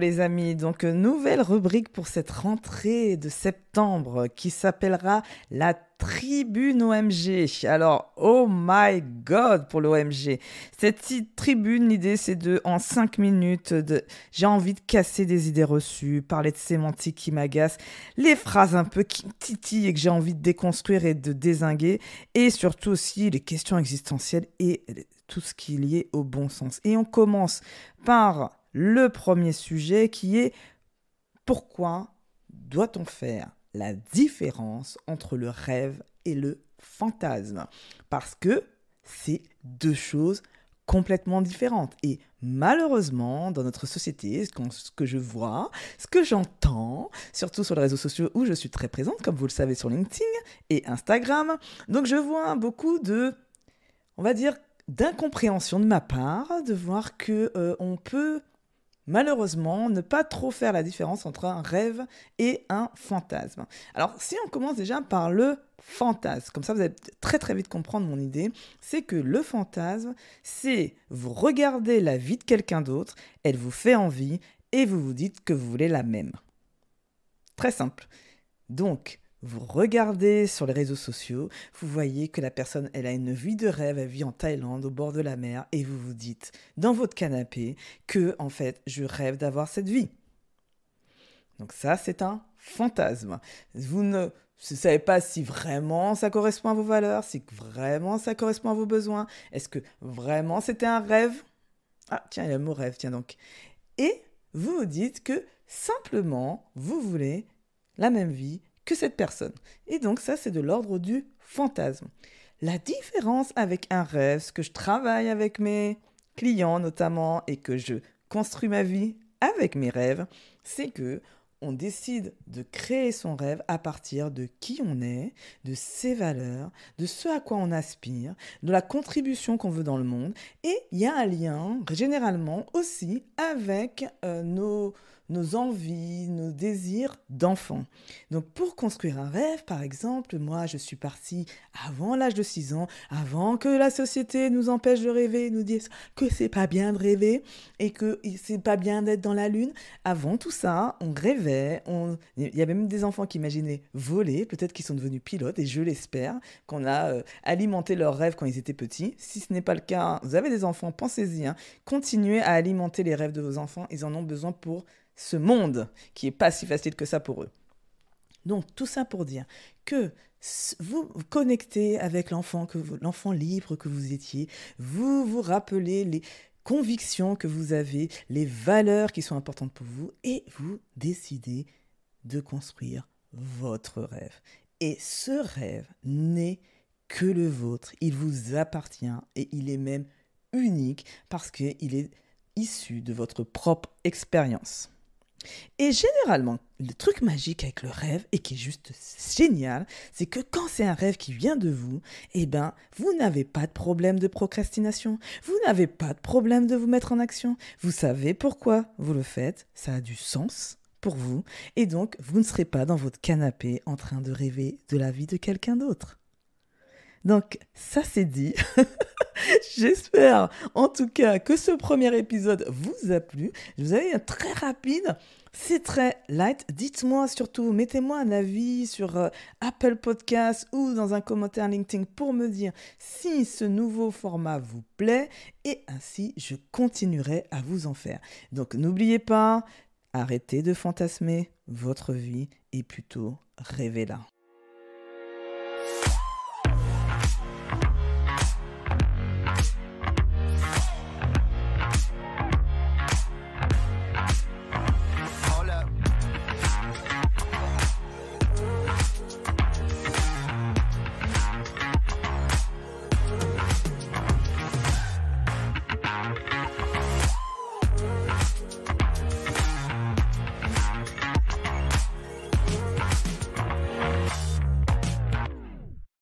les amis, donc nouvelle rubrique pour cette rentrée de septembre qui s'appellera la tribune OMG. Alors, oh my god pour l'OMG. Cette tribune, l'idée c'est en 5 minutes, j'ai envie de casser des idées reçues, parler de sémantique qui m'agacent, les phrases un peu qui me titillent et que j'ai envie de déconstruire et de dézinguer, et surtout aussi les questions existentielles et tout ce qui est lié au bon sens. Et on commence par le premier sujet qui est pourquoi doit-on faire la différence entre le rêve et le fantasme? Parce que c'est deux choses complètement différentes. Et malheureusement, dans notre société, ce que je vois, ce que j'entends, surtout sur les réseaux sociaux où je suis très présente, comme vous le savez sur LinkedIn et Instagram, donc je vois beaucoup on va dire, d'incompréhension de ma part, de voir que on peut malheureusement ne pas trop faire la différence entre un rêve et un fantasme. Alors si on commence déjà par le fantasme, comme ça vous allez très très vite comprendre mon idée, c'est que le fantasme, c'est vous regardez la vie de quelqu'un d'autre, elle vous fait envie et vous vous dites que vous voulez la même. Très simple. Donc, vous regardez sur les réseaux sociaux, vous voyez que la personne, elle a une vie de rêve, elle vit en Thaïlande, au bord de la mer, et vous vous dites, dans votre canapé, que, en fait, je rêve d'avoir cette vie. Donc ça, c'est un fantasme. Vous ne savez pas si vraiment ça correspond à vos valeurs, si vraiment ça correspond à vos besoins. Est-ce que vraiment c'était un rêve? Ah, tiens, il y a le mot rêve, tiens donc. Et vous vous dites que, simplement, vous voulez la même vie que cette personne. Et donc ça, c'est de l'ordre du fantasme. La différence avec un rêve, ce que je travaille avec mes clients notamment et que je construis ma vie avec mes rêves, c'est que on décide de créer son rêve à partir de qui on est, de ses valeurs, de ce à quoi on aspire, de la contribution qu'on veut dans le monde. Et il y a un lien, généralement aussi, avec nos envies, nos désirs d'enfant. Donc pour construire un rêve, par exemple, moi je suis partie avant l'âge de 6 ans, avant que la société nous empêche de rêver, nous dise que c'est pas bien de rêver et que c'est pas bien d'être dans la lune. Avant tout ça, on rêvait, il y avait même des enfants qui imaginaient voler, peut-être qu'ils sont devenus pilotes et je l'espère qu'on a alimenté leurs rêves quand ils étaient petits. Si ce n'est pas le cas, vous avez des enfants, pensez-y, hein. Continuez à alimenter les rêves de vos enfants, ils en ont besoin pour ce monde qui est pas si facile que ça pour eux. Donc tout ça pour dire que vous vous connectez avec l'enfant libre que vous étiez, vous vous rappelez les convictions que vous avez, les valeurs qui sont importantes pour vous et vous décidez de construire votre rêve. Et ce rêve n'est que le vôtre, il vous appartient et il est même unique parce qu'il est issu de votre propre expérience. Et généralement, le truc magique avec le rêve, et qui est juste génial, c'est que quand c'est un rêve qui vient de vous, eh ben, vous n'avez pas de problème de procrastination, vous n'avez pas de problème de vous mettre en action, vous savez pourquoi vous le faites, ça a du sens pour vous, et donc vous ne serez pas dans votre canapé en train de rêver de la vie de quelqu'un d'autre. Donc, ça c'est dit. J'espère en tout cas que ce premier épisode vous a plu. Je vous avais un très rapide, c'est très light. Dites-moi surtout, mettez-moi un avis sur Apple Podcasts ou dans un commentaire LinkedIn pour me dire si ce nouveau format vous plaît et ainsi je continuerai à vous en faire. Donc n'oubliez pas, arrêtez de fantasmer votre vie et plutôt rêvez-la.